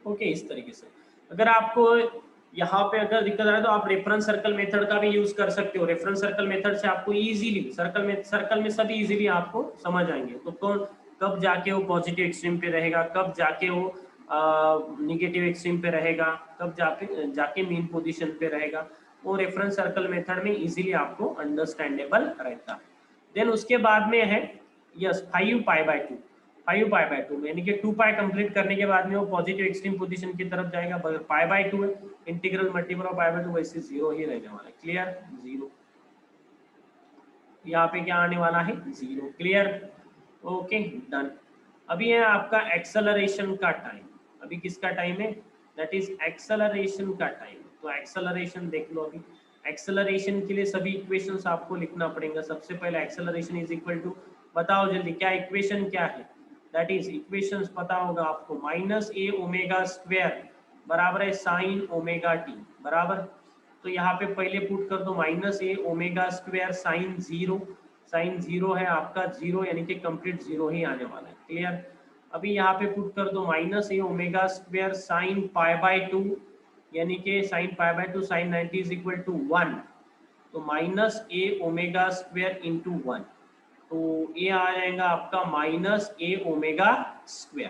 Okay, इस तरीके से। अगर आपको यहाँ पे अगर दिक्कत आ रहा है तो आप रेफरेंस सर्कल मेथड का भी यूज कर सकते हो। रेफरेंस सर्कल मेथड से आपको इजीली सर्कल में सभी इजीली आपको समझ आएंगे। तो कौन कब जाके वो पॉजिटिव एक्सट्रीम पे रहेगा, कब जाके वो निगेटिव एक्सट्रीम पे रहेगा, कब जाके जाके मीन पोजीशन पे रहेगा, वो रेफरेंस सर्कल मेथड में इजीली आपको अंडरस्टैंडेबल रहता है। देन उसके बाद में है यस 5π/2। 5π/2 यानी कि 2π कंप्लीट करने के बाद में वो पॉजिटिव एक्सट्रीम पोजीशन की तरफ जाएगा। अगर π/2 है, इंटीग्रल मल्टीपल ऑफ π/2 वैसे 0 ही रहने वाला है। क्लियर? 0 यहाँ पे क्या आने वाला है? 0। क्लियर? Okay, done. अभी है आपका एक्सेलरेशन का टाइम। अभी किसका टाइम है? दैट इज एक्सेलरेशन का टाइम। तो एक्सेलरेशन देख लो। अभी एक्सेलरेशन के लिए सभी इक्वेशंस आपको लिखना पड़ेगा। सबसे पहले एक्सेलरेशन इज इक्वल टू, बताओ जल्दी क्या इक्वेशन क्या है? दैट इज इक्वेशंस पता होगा आपको, -a⍵² बराबर है sin ω t बराबर। तो यहाँ पे पहले पुट कर दो -a⍵² साइन 0 है आपका 0, यानी कि कंप्लीट 0 ही आने वाला है। क्लियर? अभी यहाँ पे पुट कर दो -a⍵² साइन π/2 यानी कि sine π/2 sine 90 is equal to 1। तो -a⍵² इंटू 1, तो ये आ जाएगा आपका -a⍵²।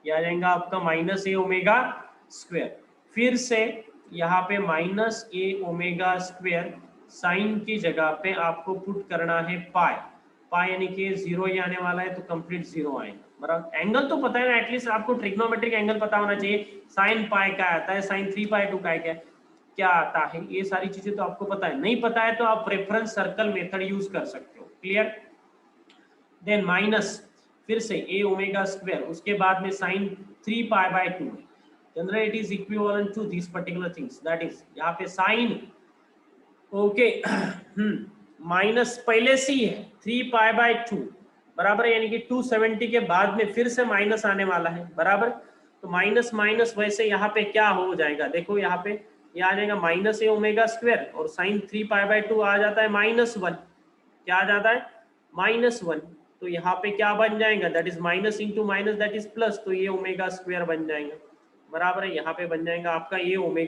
ये आ जाएगा आपका -a⍵²। फिर से यहाँ पे -a⍵² साइन की जगह पे आपको पुट करना है पाई। पाई यानी कि 0 ही आने वाला है, तो कंप्लीट 0 आएगा। बराबर। एंगल तो पता है ना, एटलीस्ट आपको ट्रिग्नोमेट्रिक एंगल पता होना चाहिए। साइन पाई क्या आता है, साइन 3π/2 का क्या आता है, ये सारी चीजें तो आपको पता है। नहीं पता है तो आप रेफरेंस सर्कल मेथड यूज कर सकते हो। क्लियर? देन माइनस फिर से a⍵², उसके बाद में साइन 3π/2 है। Generally it is equivalent to this particular things, that is यहाँ पे साइन ओके माइनस पहले से ही है 3π/2 बराबर है, यानी कि 270 के बाद में फिर से माइनस आने वाला है। बराबर। तो माइनस माइनस वैसे यहाँ पे क्या हो जाएगा, देखो यहाँ पे ये आ जाएगा -a⍵² और साइन 3π/2 आ जाता है -1। क्या आ जाता है? -1। तो यहाँ पे क्या बन जाएगा, that is minus into minus that is plus, तो ये ω² बन जाएगा। बराबर है। यहाँ पे बन जाएगा आपका ये ω²।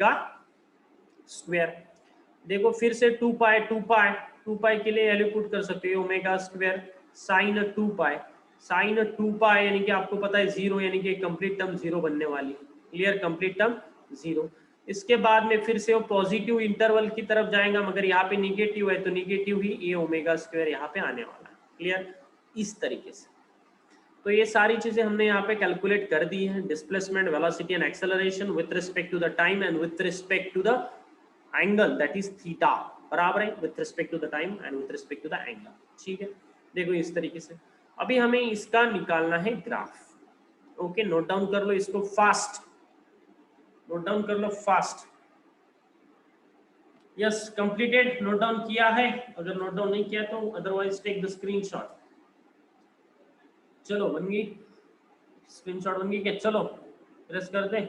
देखो फिर से 2π के लिए वैल्यू पुट कर सकते हो, ω² साइन 2π। साइन 2π यानी कि आपको पता है 0, यानी कि कंप्लीट टर्म 0 बनने वाली है। क्लियर? Complete term 0। इसके बाद में फिर से वो पॉजिटिव इंटरवल की तरफ जाएगा, मगर यहाँ पे निगेटिव है तो निगेटिव ही a⍵² यहाँ पे आने वाला है। क्लियर? इस तरीके से। तो ये सारी चीजें हमने यहाँ पे कैलकुलेट कर दी है, displacement, velocity and acceleration with respect to the time and with respect to the angle, that is theta. बराबर है, with respect to the time and with respect to the angle. ठीक है, देखो इस तरीके से। अभी हमें इसका निकालना है ग्राफ। ओके, नोट डाउन कर लो इसको फास्ट, नोट डाउन कर लो fast. Yes, completed, note down किया है? अगर नोट डाउन नहीं किया तो अदरवाइज टेक द स्क्रीनशॉट। चलो बन गई, स्क्रीनशॉट बन गई क्या? चलो प्रेस कर दे।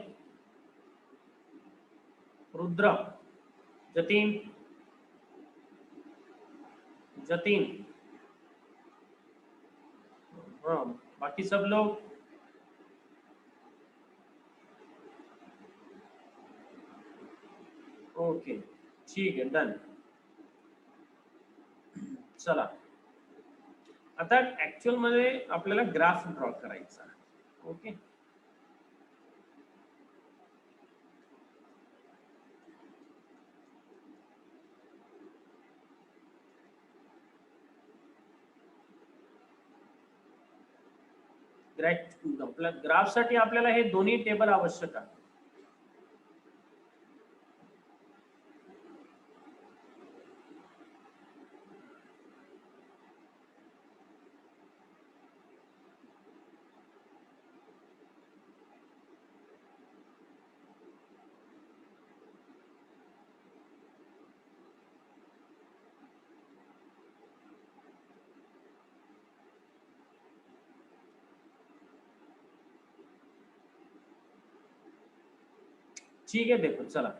रुद्र, जतीन, जतीन, हाँ, बाकी सब लोग ओके, ठीक है, डन। चला, आता ऍक्च्युअल मध्ये आपल्याला ग्राफ ड्रॉ करायचा। ओके, ग्राफ साठी आपल्याला हे दोन्ही टेबल आवश्यक आहे। ठीक आहे, देखो चला,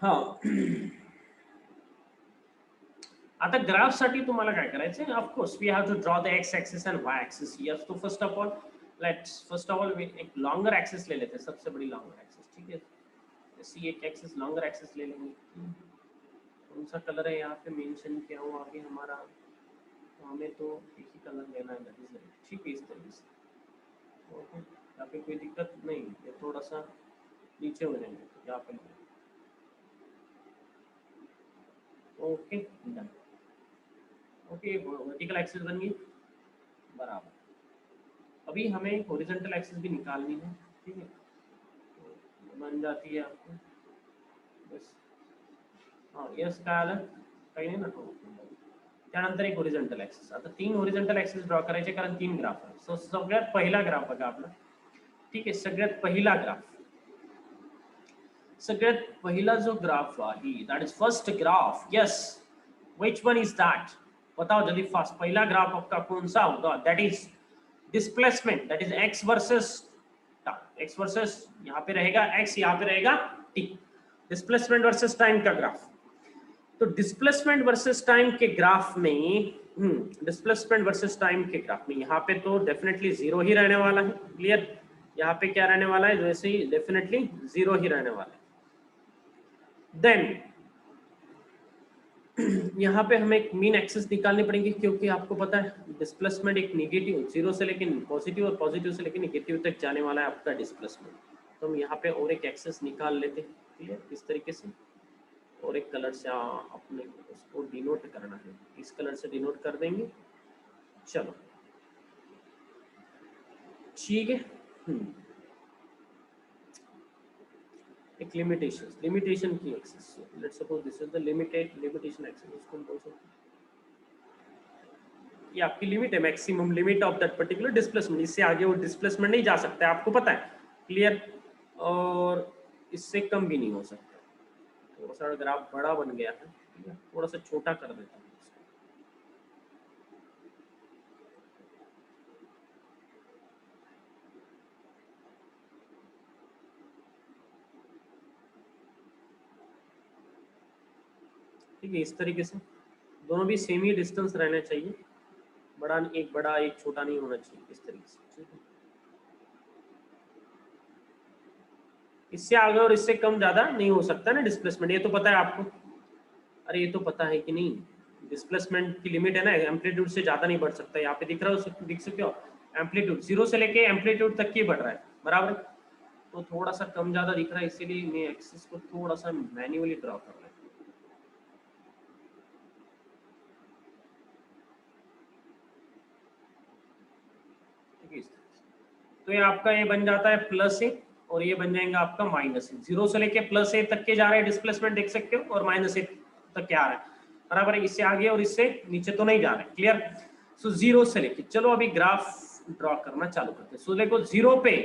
हाँ आता ग्राफ साठी तुम्हाला काय करायचं आहे, of course we have to draw the X axis and Y axis here. तो first of all let's first of all एक लॉन्गर एक्सिस ले लेते हैं, सबसे बड़ी लॉन्गर एक्सिस, ठीक है। ऐसी एक एक्सिस लॉन्गर एक्सिस ले लेंगे। कौन सा कलर है यहाँ पे मेंशन किया हुआ अभी हमारा, हमें तो एक ही कलर लेना है, that is it, ठीक है। इस तरीके से ओके, यहाँ पे कोई दिक्कत नहीं, ये थोड़ा सा नीचे हो जाएंगे यहाँ पे। Okay done. Okay vertical axis बन गई बराबर। अभी हमें हॉरिजॉन्टल एक्सिस भी निकालनी है, ठीक है। तो बन जाती है आपको बस, हाँ यस काय आलं काही नाही ना, त्यानंतर एक हॉरिझॉन्टल ऍक्सिस। आता 3 हॉरिझॉन्टल ऍक्सिस ड्रॉ करायचे कारण 3 ग्राफ आहे। सो सगळ्यात पहिला ग्राफ बघा आपला, ठीक आहे। सगळ्यात पहिला ग्राफ, सगळ्यात पहिला जो ग्राफ आहे that is first graph, yes which one is that, बताओ जल्दी फास्ट। पहला ग्राफ आपका कौन सा होगा, that is displacement, that is x versus x versus, यहाँ पे रहेगा एक्स, यहाँ पे रहेगा टी, डिस्प्लेसमेंट वर्सेस टाइम का ग्राफ। तो डिस्प्लेसमेंट वर्सेस टाइम के ग्राफ में, डिस्प्लेसमेंट वर्सेस टाइम के ग्राफ में यहाँ पे तो डेफिनेटली जीरो ही रहने वाला है, क्लियर। यहाँ पे क्या रहने वाला है, वैसे ही डेफिनेटली जीरो ही रहने वाला है। देन यहाँ पे हमें एक मीन एक्सिस निकालनी पड़ेगी, क्योंकि आपको पता है डिस्प्लेसमेंट एक नेगेटिव, जीरो से लेकिन पॉजिटिव और पॉजिटिव से लेकिन नेगेटिव तक जाने वाला है आपका डिस्प्लेसमेंट। तो हम यहाँ पे और एक एक्सिस निकाल लेते हैं, क्लियर, इस तरीके से। और एक कलर से अपने उसको डिनोट करना है, इस कलर से डिनोट कर देंगे, चलो ठीक है। एक लिमिटेशन की axis, let's suppose this is the limitation axis, उसको हम बोल सकते हैं ये आपकी लिमिट है, maximum limit of that particular displacement. इससे आगे वो डिस्प्लेसमेंट नहीं जा सकता है, आपको पता है, क्लियर। और इससे कम भी नहीं हो सकता। थोड़ा सा ग्राफ बड़ा बन गया है, थोड़ा सा छोटा कर देता हूँ। ठीक है, इस तरीके से दोनों भी सेम ही डिस्टेंस रहना चाहिए, बड़ा एक छोटा नहीं होना चाहिए, इस तरीके से, ठीक है। इससे आगे और इससे कम ज्यादा नहीं हो सकता ना डिस्प्लेसमेंट, ये तो पता है आपको। अरे ये तो पता है कि नहीं, डिस्प्लेसमेंट की लिमिट है ना, एम्पलीट्यूड से ज्यादा नहीं बढ़ सकता। यहाँ पे दिख रहा हो, दिख सकते हो, एम्पलीट्यूड जीरो से लेके एम्पलीट्यूड तक ही बढ़ रहा है, बराबर। तो थोड़ा सा कम ज्यादा दिख रहा है, इसीलिए मैं एक्सिस को थोड़ा सा मैन्युअली ड्रॉ कर रहा हूँ। तो ये आपका ये बन जाता है प्लस ए, और ये बन जाएगा आपका माइनस ए। जीरो से लेके प्लस ए तक के जा रहे हैं डिस्प्लेसमेंट, देख सकते हो, और माइनस ए तक के आ रहा है, बराबर है। इससे आगे और इससे नीचे तो नहीं जा रहे, क्लियर। सो जीरो से लेके, चलो अभी ग्राफ ड्रॉ करना चालू करते हैं। सो देखो जीरो पे,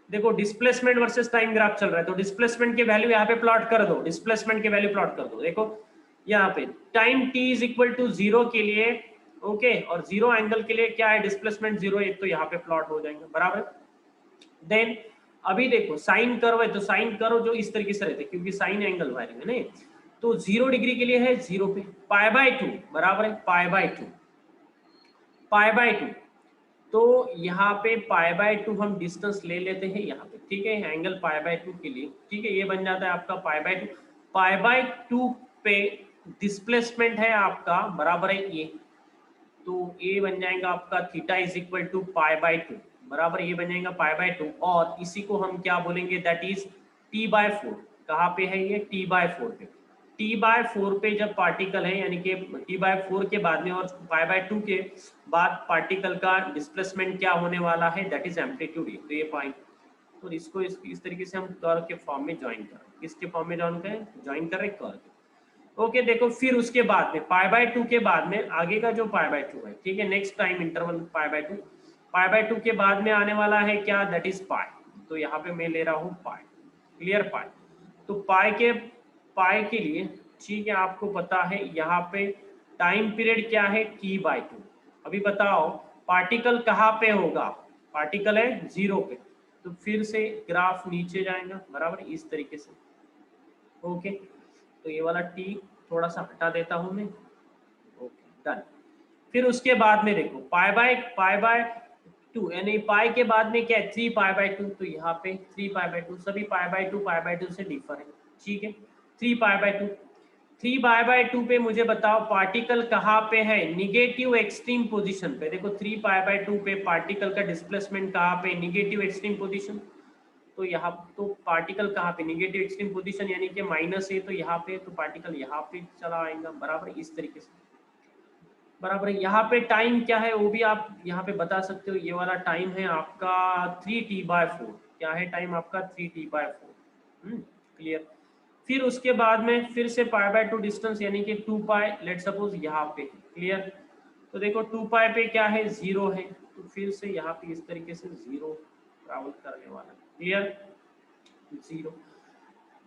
देखो डिस्प्लेसमेंट वर्सेस टाइम ग्राफ चल रहा है, तो डिस्प्लेसमेंट के वैल्यू यहाँ पे प्लॉट कर दो, डिस्प्लेसमेंट के वैल्यू प्लॉट कर दो। देखो यहाँ पे time t is equal to zero के लिए, ओके, और जीरो एंगल के लिए क्या है, डिस्प्लेसमेंट जीरो, एक तो यहाँ पे प्लॉट हो जाएंगे, बराबर। देन अभी देखो साइन कर्व है, तो साइन कर्व जो इस तरीके से रहते हैं, क्योंकि साइन एंगल वायरिंग है ना, तो 0 डिग्री के लिए है जीरो पे पाई बाय 2, बराबर है पाई बाय 2, पाई बाय 2। तो यहाँ पे पाई बाय 2 हम डिस्टेंस ले लेते हैं यहाँ पे, ठीक है, एंगल पाई बाय 2 के लिए, ठीक है। ये बन जाता है आपका पाई बाय 2, पाई बाय 2 पे डिस्प्लेसमेंट है आपका, बराबर है ये, तो ये बन जाएगा आपका theta is equal to pi by 2, बराबर, ये बन जाएगा पाई बाय 2, और इसी को हम क्या बोलेंगे, दैट इज टी बाय 4। कहाँ पे है ये, टी बाय 4 पे। टी बाय 4 पे जब पार्टिकल है, यानी कि टी बाय 4 के बाद में और पाई बाय 2 के बाद पार्टिकल का डिस्प्लेसमेंट क्या होने वाला है, दैट इज एम्पलीट्यूड, तो ये पॉइंट। तो इसको इस तरीके से हम कर्व के फॉर्म में ज्वाइन कर रहे हैं, किसके फॉर्म में ज्वाइन कर रहे हैं, कर्व के। ओके देखो, फिर उसके बाद में पाई बाय 2 के बाद में आगे का जो पाई बाय 2 है, ठीक है, next time interval pi by 2, pi by 2 के बाद में आने वाला है क्या, दैट इज पाई। तो यहाँ पे मैं ले रहा हूँ पाई, क्लियर, पाई। तो पाई के लिए, ठीक है, आपको पता है यहाँ पे टाइम पीरियड क्या है, t बाय 2। अभी बताओ पार्टिकल कहाँ पे होगा, पार्टिकल है जीरो पे, तो फिर से ग्राफ नीचे जाएगा, बराबर, इस तरीके से। ओके, तो ये वाला t थोड़ा सा हटा देता हूं मैं, ओके डन। फिर उसके बाद में देखो पाई बाय 2 यानी पाई के बाद में क्या है 3 पाई/2, तो यहाँ पे 3 पाई/2 सभी पाई/2 से डिफर है, ठीक है। 3 पाई/2 3 पाई/2 पे मुझे बताओ पार्टिकल कहाँ पे है, निगेटिव एक्सट्रीम पोजीशन पे। देखो 3 पाई/2 पे पार्टिकल का डिस्प्लेसमेंट कहाँ पे, निगेटिव एक्सट्रीम पोजीशन। तो यहाँ तो पार्टिकल कहाँ पे निगेटिव एक्सट्रीम पोजीशन यानी कि माइनस है, तो यहाँ पे तो पार्टिकल यहाँ पे चला आएगा, बराबर इस तरीके से, बराबर है। यहाँ पे टाइम क्या है वो भी आप यहाँ पे बता सकते हो, ये वाला टाइम है आपका 3t/4। क्या है टाइम आपका 3t/4, क्लियर। फिर उसके बाद में फिर से पाई/2 डिस्टेंस यानी कि 2 पाई, लेट सपोज यहाँ पे, क्लियर। तो देखो 2 पाई पे क्या है 0 है, तो फिर से यहाँ पे इस तरीके से 0 ट्रैवल करने वाला है, क्लियर 0।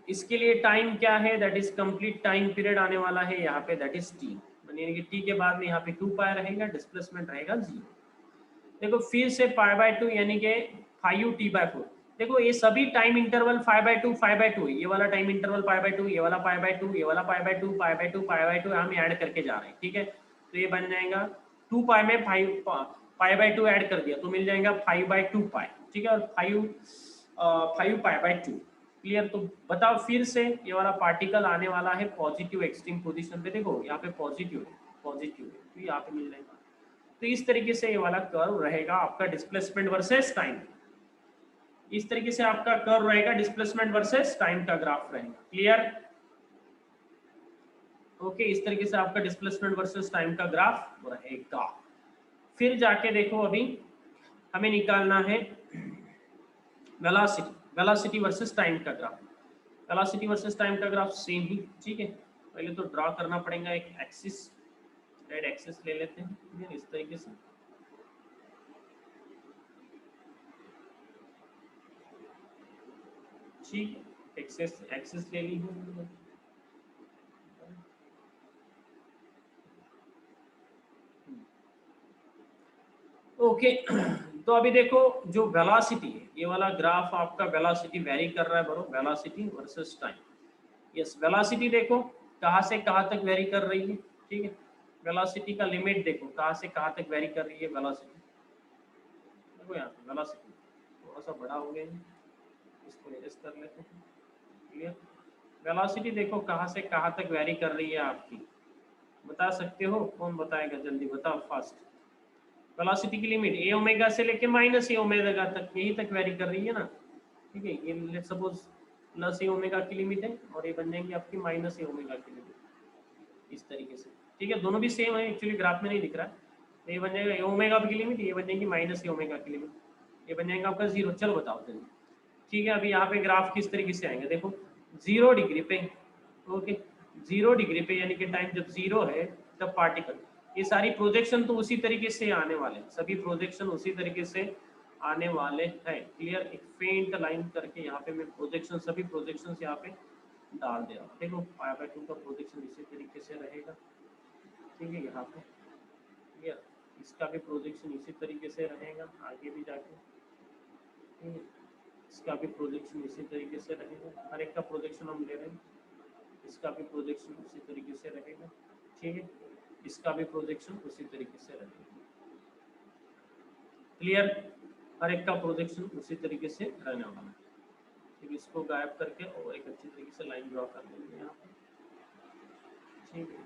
इसके लिए टाइम क्या है, that is complete time period आने वाला है यहाँ पे, दैट इज टी, यानी कि टी के बाद में यहाँ पे 2 पाई रहेगा, डिस्प्लेसमेंट रहेगा 0। देखो फिर से पाई/2 यानी कि 5t/4। देखो ये सभी टाइम इंटरवल 5/2 ये वाला टाइम इंटरवल पाई/2, ये वाला पाई/2, ये वाला पाई/2 पाई/2 पाई/2 हम ऐड करके जा रहे हैं, ठीक है। तो ये बन जाएगा 2 पाई में 5 पाई/2 ऐड कर दिया तो मिल जाएगा 5/2 पाई, ठीक है। और 5 पाई/2, क्लियर। तो बताओ फिर से ये वाला पार्टिकल आने वाला है पॉजिटिव एक्सट्रीम पोजीशन पे। देखो यहाँ पे पॉजिटिव है तो यहाँ पे मिल जाएगा। तो इस तरीके से ये वाला कर्व रहेगा आपका डिस्प्लेसमेंट वर्सेस टाइम। इस तरीके से आपका कर्व रहेगा, डिस्प्लेसमेंट वर्सेस टाइम का ग्राफ रहेगा, क्लियर। ओके, इस तरीके से आपका डिस्प्लेसमेंट वर्सेस टाइम का ग्राफ रहेगा। फिर जाके देखो अभी हमें निकालना है वेलोसिटी वर्सेस टाइम का ग्राफ। वेलोसिटी वर्सेस टाइम का ग्राफ सेम ही, ठीक है। पहले तो ड्रॉ करना पड़ेगा एक एक्सिस, रेड एक्सिस ले लेते हैं इस तरीके से। ठीक है, एक्सिस ले ली है। ओके तो अभी देखो जो वेलोसिटी है, ये वाला ग्राफ आपका वेलोसिटी वेरी कर रहा है, बरो velocity versus time. Yes, velocity देखो कहाँ से कहाँ तक वेरी कर रही है, ठीक है। वेलोसिटी का लिमिट देखो कहाँ से कहाँ तक वेरी कर रही है वेलोसिटी। देखो यहाँ पे वेलोसिटी थोड़ा सा बड़ा हो गया है, इसको एडजस्ट कर लेते हैं, क्लियर। वेलोसिटी देखो कहाँ से कहाँ तक वेरी कर रही है आपकी, बता सकते हो? कौन बताएगा, जल्दी बताओ फास्ट। वेलोसिटी की लिमिट ए ओमेगा से लेके माइनस ए ओमेगा तक, यही तक वेरी कर रही है ना, ठीक है। ये लेट सपोज प्लस ए ओमेगा की लिमिट है और ये बन जाएंगी आपकी माइनस ए ओमेगा की लिमिट, इस तरीके से, ठीक है। दोनों भी सेम है, एक्चुअली ग्राफ में नहीं दिख रहा है। तो ये बन जाएगा ए ओमेगा की लिमिट, ये बन जाएगी माइनस ए ओमेगा की लिमिट, ये बन जाएगा आपका 0। चलो बताओ जल्दी, ठीक है। अभी यहाँ पे ग्राफ किस तरीके से आएंगे, देखो 0 डिग्री पे, ओके 0 डिग्री पे यानी कि टाइम जब 0 है तब पार्टिकल, ये सारी प्रोजेक्शन तो उसी तरीके से आने वाले, सभी प्रोजेक्शन उसी तरीके से आने वाले हैं, क्लियर। एक फेंट लाइन करके यहाँ पे मैं प्रोजेक्शन, सभी प्रोजेक्शन यहाँ पे डाल दे रहा हूँ। देखो पाई/2 का प्रोजेक्शन इसी तरीके से रहेगा, ठीक है। यहाँ पे क्लियर, इसका भी प्रोजेक्शन इसी तरीके से रहेगा आगे भी जाके, ठीक है। इसका भी प्रोजेक्शन इसी तरीके से रहेगा, हर एक का प्रोजेक्शन हम ले रहे हैं। इसका भी प्रोजेक्शन उसी तरीके से रहेगा, ठीक है। इसका भी प्रोजेक्शन उसी तरीके से रहेगा, क्लियर। हर एक का प्रोजेक्शन उसी तरीके से रहने वाला है, ठीक। इसको गायब करके और एक अच्छी तरीके से लाइन ड्रॉ कर देंगे यहाँ पे, ठीक है।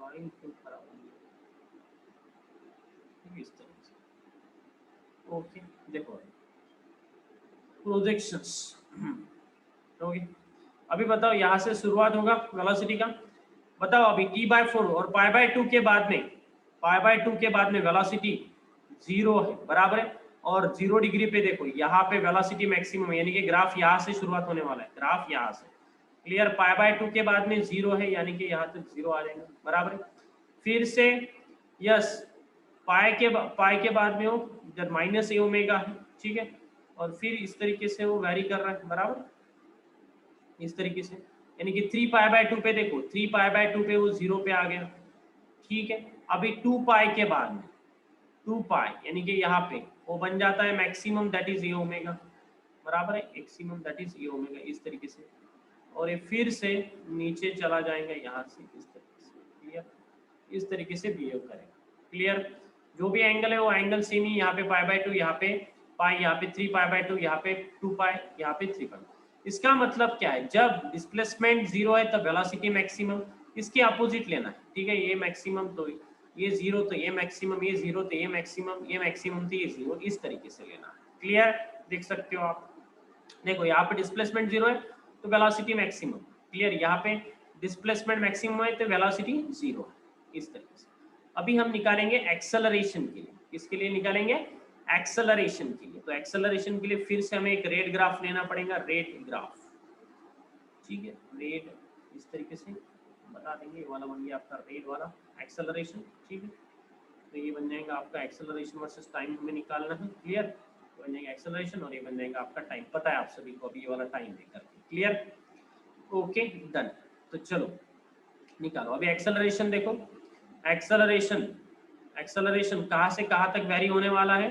लाइन क्यों खराब होगी, इस तरह से, ओके। देखो प्रोजेक्शंस, ओके। अभी बताओ यहाँ से शुरुआत होगा वेलोसिटी का, बताओ अभी t/4 और पाई/2 के बाद में, पाई/2 के बाद में वेलोसिटी 0 है, बराबर है। और 0 डिग्री पे देखो यहाँ पे वेलोसिटी मैक्सिमम है, यानी कि ग्राफ यहाँ से शुरुआत होने वाला है, ग्राफ यहाँ से, क्लियर। पाई/2 के बाद में 0 है यानी कि यहाँ तक 0 आ जाएगा, बराबर है। फिर से यस, पाई के बाद में हो जब माइनस ए ओमेगा है, ठीक है। और फिर इस तरीके से वो वैरी कर रहा है, बराबर इस तरीके से, यानी कि 3 पाई/2 पे देखो 3 पाई/2 पे वो 0 पे आ गया, ठीक है। अभी 2 पाई के बाद में 2 पाई यानी कि यहाँ पे वो बन जाता है maximum that is a omega, बराबर है, एक्सिमम दैट इज ए ओमेगा, इस तरीके से। और ये फिर से नीचे चला जाएगा यहाँ से इस तरीके से, क्लियर, इस तरीके से बिहेव करेगा, क्लियर। जो भी एंगल है वो एंगल सेम ही, यहाँ पे π/2, यहाँ पे पाई, यहाँ पे 3π/2, यहाँ पे 2π, यहाँ पे 3π। इसका मतलब क्या है, जब डिस्प्लेसमेंट 0 है तब वेलोसिटी मैक्सिमम, इसके अपोजिट लेना है, ठीक है। ये मैक्सिमम तो ये 0 तो ये मैक्सिमम, ये 0 तो ये मैक्सिमम, ये मैक्सिमम तो ये 0, इस तरीके से लेना है, क्लियर। देख सकते हो आप, देखो यहाँ पे डिस्प्लेसमेंट 0 है तो वेलोसिटी मैक्सिमम, क्लियर। यहाँ पे डिस्प्लेसमेंट मैक्सिमम है तो वेलोसिटी 0 है, इस तरीके से। अभी हम निकालेंगे एक्सेलरेशन के लिए, किसके लिए निकालेंगे, एक्सेलरेशन के लिए। तो एक्सेलरेशन के लिए फिर से हमें एक रेट ग्राफ लेना पड़ेगा, रेट ग्राफ, ठीक है। रेट इस तरीके से बता देंगे, ये वाला बन गया आपका रेट वाला एक्सेलरेशन, ठीक है। तो ये बन जाएगा आपका एक्सेलरेशन वर्सेस टाइम हमें निकालना है, क्लियर। बन जाएगा एक्सेलरेशन और ये बन जाएगा आपका टाइम, पता है आप सभी को अभी ये वाला टाइम लेकर के, क्लियर, ओके डन। तो चलो निकालो अभी एक्सेलरेशन। देखो एक्सेलरेशन, एक्सेलरेशन कहाँ से कहाँ तक वेरी होने वाला है,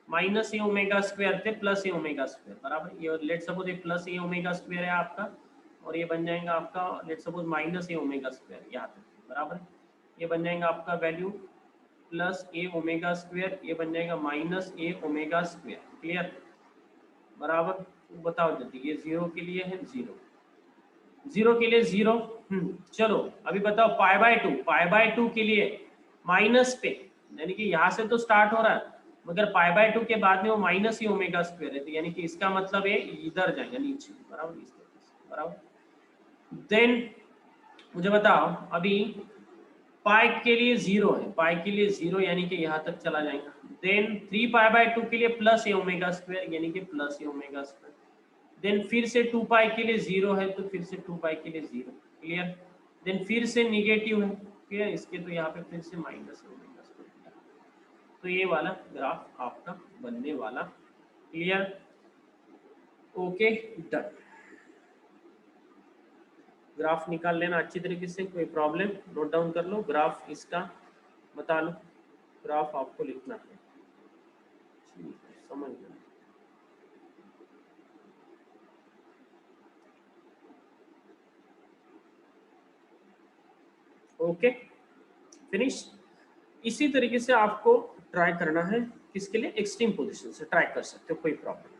माइनस ए ओमेगा स्क्वायर थे प्लस ए ओमेगा स्क्वायर, बराबर। ये लेट सपोज ये प्लस ए ओमेगा स्क्वायर है आपका, और ये बन जाएगा आपका लेट सपोज माइनस ए ओमेगा स्क्वायर, यहाँ तक, बराबर। ये बन जाएगा आपका वैल्यू प्लस ए ओमेगा स्क्वायर, ये बन जाएगा माइनस ए ओमेगा स्क्वायर, क्लियर, बराबर। बताओ जल्दी, ये 0 के लिए है, 0 के लिए 0। चलो अभी बताओ π/2 के लिए माइनस पे, यानी कि यहाँ से तो स्टार्ट हो रहा है, मगर π/2 के बाद में वो माइनस ही ओमेगा स्क्वायर है, तो यानी कि इसका मतलब है इधर जाएगा नीचे, बराबर, इस तरीके से, बराबर। देन मुझे बताओ अभी पाई के लिए 0 है, पाई के लिए 0 यानी कि यहाँ तक चला जाएगा। देन 3π/2 के लिए प्लस ए ओमेगा स्क्वायर, यानी कि प्लस ए ओमेगा स्क्वायर। देन फिर से 2π के लिए 0 है तो फिर से 2π के लिए 0, क्लियर। देन फिर से निगेटिव है, क्लियर, इसके तो यहाँ पे फिर से माइनस ए ओमेगा स्क्वायर। तो ये वाला ग्राफ आपका बनने वाला, क्लियर, ओके डन। ग्राफ निकाल लेना अच्छी तरीके से, कोई प्रॉब्लम नोट डाउन कर लो, ग्राफ इसका बता लो, ग्राफ आपको लिखना है, ठीक है, समझ लो। Okay finish. इसी तरीके से आपको ट्राई करना है, किसके लिए, एक्सट्रीम पोजीशन से ट्राई कर सकते हो, कोई प्रॉब्लम